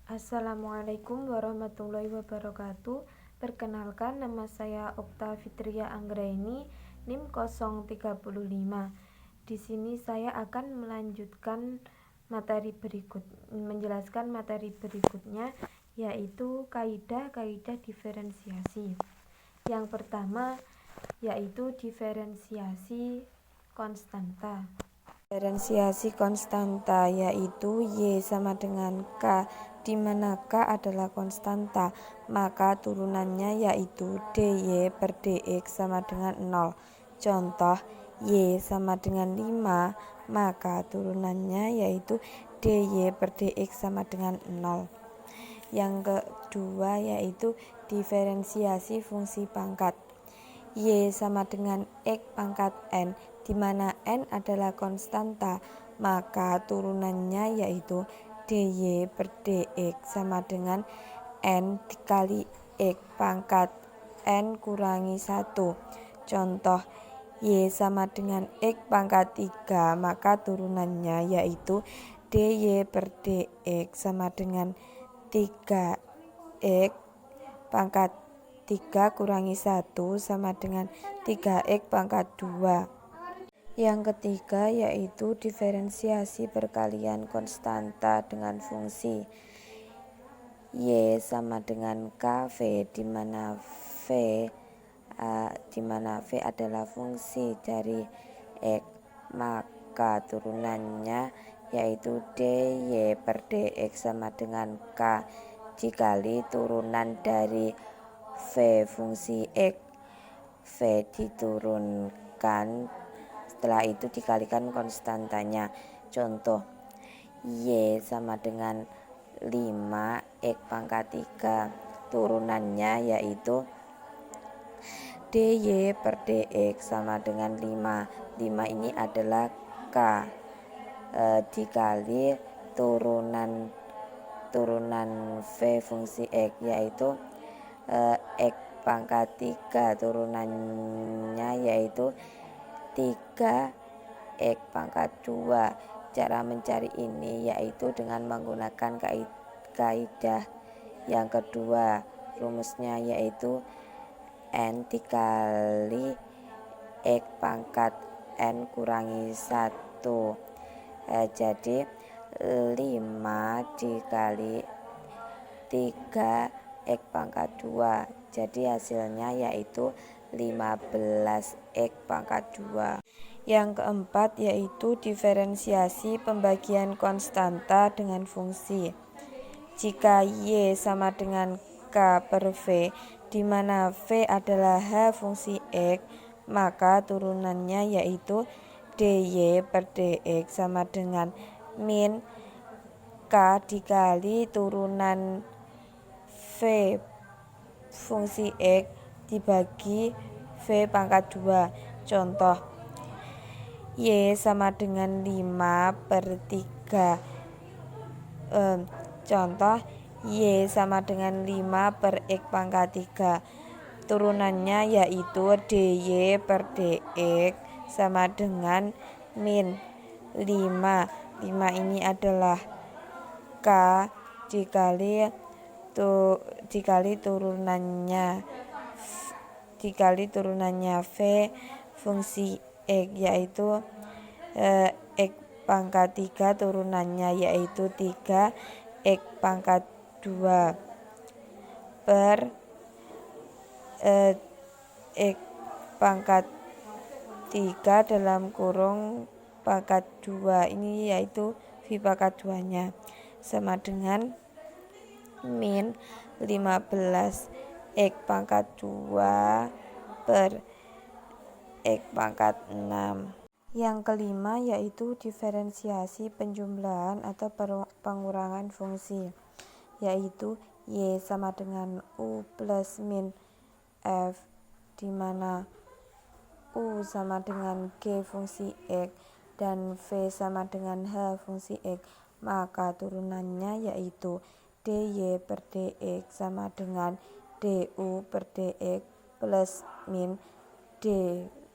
Assalamualaikum warahmatullahi wabarakatuh. Perkenalkan, nama saya Okta Fitria Anggraini, NIM 035. Di sini saya akan menjelaskan materi berikutnya, yaitu kaidah-kaidah diferensiasi. Yang pertama yaitu diferensiasi konstanta. Diferensiasi konstanta yaitu Y sama dengan K, di mana K adalah konstanta, maka turunannya yaitu dy per dx sama dengan 0. Contoh, Y sama dengan 5, maka turunannya yaitu dy per dx sama dengan 0. Yang kedua yaitu diferensiasi fungsi pangkat. Y sama dengan X pangkat N, di mana N adalah konstanta, maka turunannya yaitu dy per dx sama dengan N dikali X pangkat N kurangi 1. Contoh, Y sama dengan X pangkat 3, maka turunannya yaitu dy per dx sama dengan 3x pangkat 3 kurangi 1 sama dengan 3x pangkat 2. Yang ketiga yaitu diferensiasi perkalian konstanta dengan fungsi. Y sama dengan KV, di mana V adalah fungsi dari X, maka turunannya yaitu dy per dx sama dengan K dikali turunan dari V fungsi X. V diturunkan, setelah itu dikalikan konstantanya. Contoh, Y sama dengan 5 X pangkat 3, turunannya yaitu dy per dx sama dengan 5. 5 ini adalah K, dikali turunan V fungsi X, yaitu X pangkat 3, turunannya yaitu 3x pangkat 2. Cara mencari ini yaitu dengan menggunakan kaidah yang kedua. Rumusnya yaitu N dikali X pangkat N kurangi 1. Jadi 5 dikali 3x pangkat 2. Jadi hasilnya yaitu 15x pangkat 2. Yang keempat yaitu diferensiasi pembagian konstanta dengan fungsi. Jika Y sama dengan K per V, di mana V adalah H fungsi X, maka turunannya yaitu dy per dx sama dengan min K dikali turunan V fungsi X dibagi V pangkat 2. Contoh, Y sama dengan 5 per 3. Contoh, Y sama dengan 5 per X pangkat 3. Turunannya yaitu dy per dx sama dengan min 5. 5 ini adalah K dikali turunannya V fungsi X, yaitu X pangkat 3, turunannya yaitu 3x pangkat 2 per X pangkat 3 dalam kurung pangkat 2, ini yaitu V pangkat 2 nya, sama dengan min 15 X pangkat 2 per X pangkat 6. Yang kelima yaitu diferensiasi penjumlahan atau pengurangan fungsi, yaitu Y sama dengan U plus min F, di mana U sama dengan G fungsi X dan V sama dengan H fungsi X, maka turunannya yaitu dy per dx sama dengan du per dx plus min dv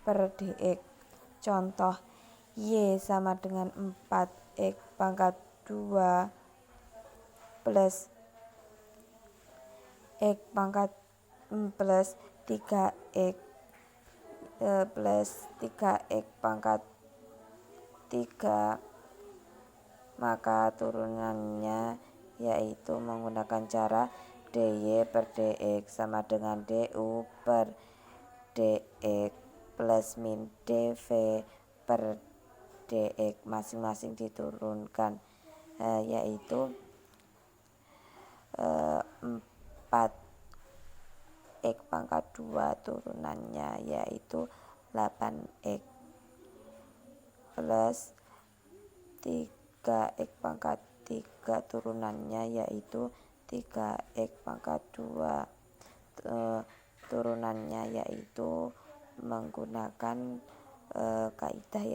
per dx. Contoh, Y sama dengan 4x pangkat 2 plus X pangkat plus 3X plus 3X pangkat 3, maka turunannya yaitu menggunakan cara dy per dx sama dengan du per dx plus min dv per dx, masing-masing diturunkan, yaitu 4x pangkat 2 turunannya yaitu 8x plus 3x pangkat 3 turunannya yaitu 3x pangkat 2, turunannya yaitu menggunakan kaidah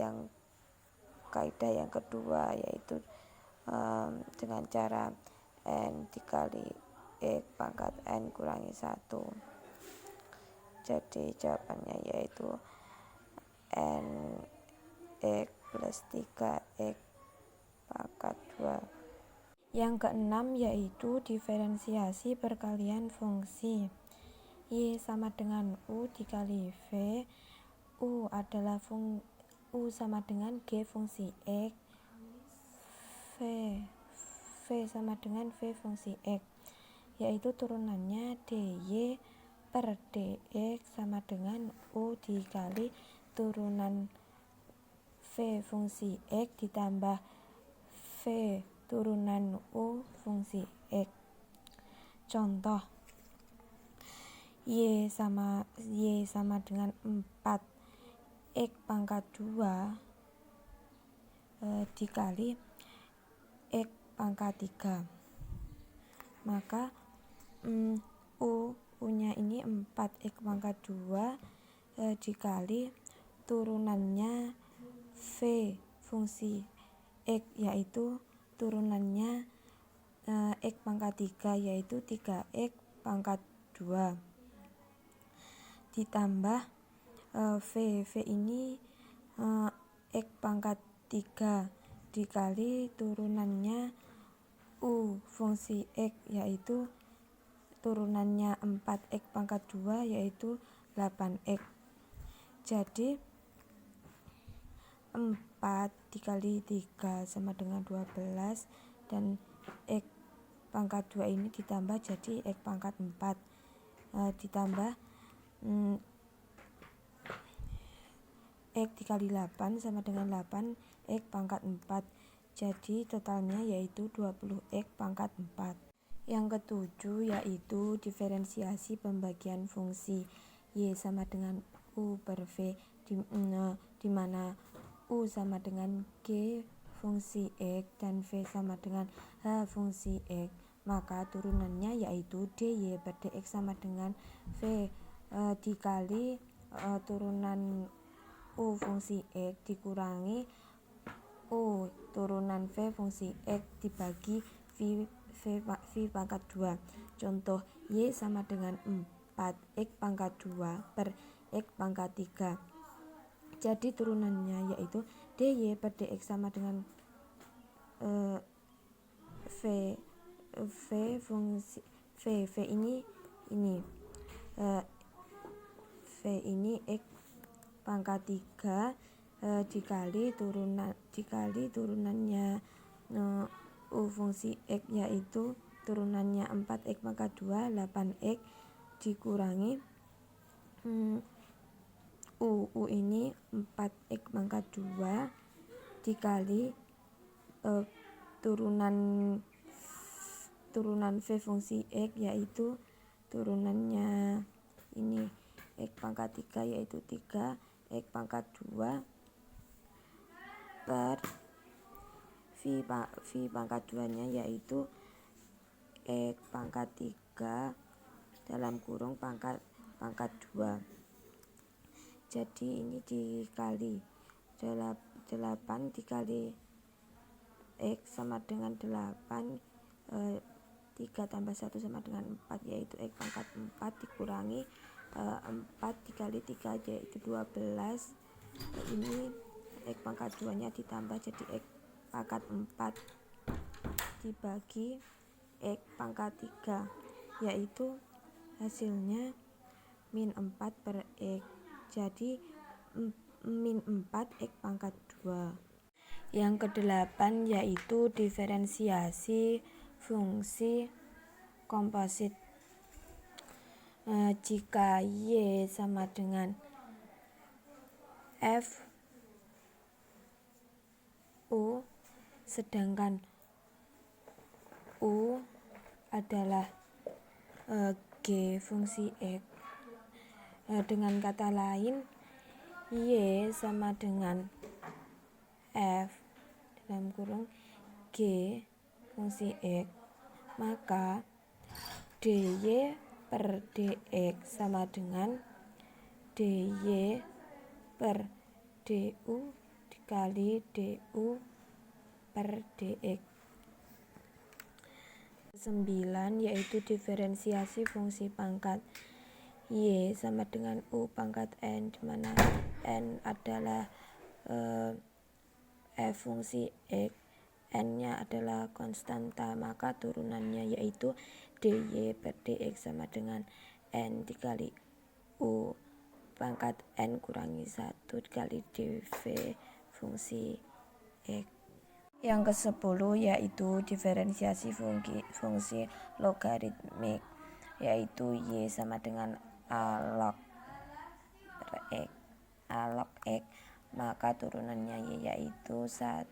yang kedua, yaitu dengan cara n dikali x pangkat n kurangi 1. Jadi jawabannya yaitu n x plus 3x pangkat 2. Yang keenam yaitu diferensiasi perkalian fungsi. Y sama dengan U dikali V. U adalah U sama dengan G fungsi X. V sama dengan V fungsi X, yaitu turunannya dy per dx sama dengan U dikali turunan V fungsi X ditambah V turunan U fungsi X. Contoh, Y sama dengan 4x pangkat 2 dikali x pangkat 3. Maka U-nya ini 4x pangkat 2 dikali turunannya V fungsi x, yaitu turunannya x pangkat 3 yaitu 3x pangkat 2 ditambah V ini x pangkat 3 dikali turunannya U fungsi X, yaitu turunannya 4x pangkat 2 yaitu 8x. Jadi 4 dikali 3 sama dengan 12, dan x pangkat 2 ini ditambah jadi x pangkat 4 ditambah x dikali 8 sama dengan 8 x pangkat 4, jadi totalnya yaitu 20x pangkat 4. Yang ketujuh yaitu diferensiasi pembagian fungsi. Y sama dengan U per V, di mana U sama dengan G fungsi X dan V sama dengan H fungsi X, maka turunannya yaitu dy per dx sama dengan V dikali turunan U fungsi X dikurangi U turunan V fungsi X dibagi V pangkat 2. Contoh, Y sama dengan 4x pangkat 2 per x pangkat 3. Jadi turunannya yaitu dy per dx sama dengan V fungsi V ini V ini x pangkat 3 dikali turunannya U fungsi X, yaitu turunannya 4x pangkat 2 8x dikurangi U ini 4x pangkat 2 dikali turunan V fungsi X, yaitu turunannya ini x pangkat 3 yaitu 3x pangkat 2 per V pangkat 2 nya yaitu x pangkat 3 dalam kurung pangkat 2. Jadi ini dikali 8 dikali x sama dengan 8, 3 tambah 1 sama dengan 4 yaitu x pangkat 4 dikurangi 4 dikali 3 yaitu 12. Ini x pangkat 2 nya ditambah jadi x pangkat 4 dibagi X pangkat 3, yaitu hasilnya min 4 per X. Jadi min 4 X pangkat 2. Yang kedelapan yaitu diferensiasi fungsi komposit. Jika Y sama dengan F U, sedangkan U adalah G fungsi X. Dengan kata lain, Y sama dengan F dalam kurung G fungsi X, maka dy per dx sama dengan dy per du dikali du per dx. 9 yaitu diferensiasi fungsi pangkat. Y sama dengan U pangkat N, di mana N adalah F fungsi X, N-nya adalah konstanta, maka turunannya yaitu dy per dx sama dengan N dikali U pangkat N kurangi 1 dikali dv fungsi X. Yang ke-10 yaitu diferensiasi fungsi logaritmik, yaitu Y sama dengan A log X. A log X, maka turunannya Y yaitu 1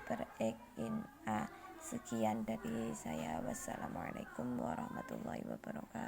per X in A. Sekian dari saya. Wassalamualaikum warahmatullahi wabarakatuh.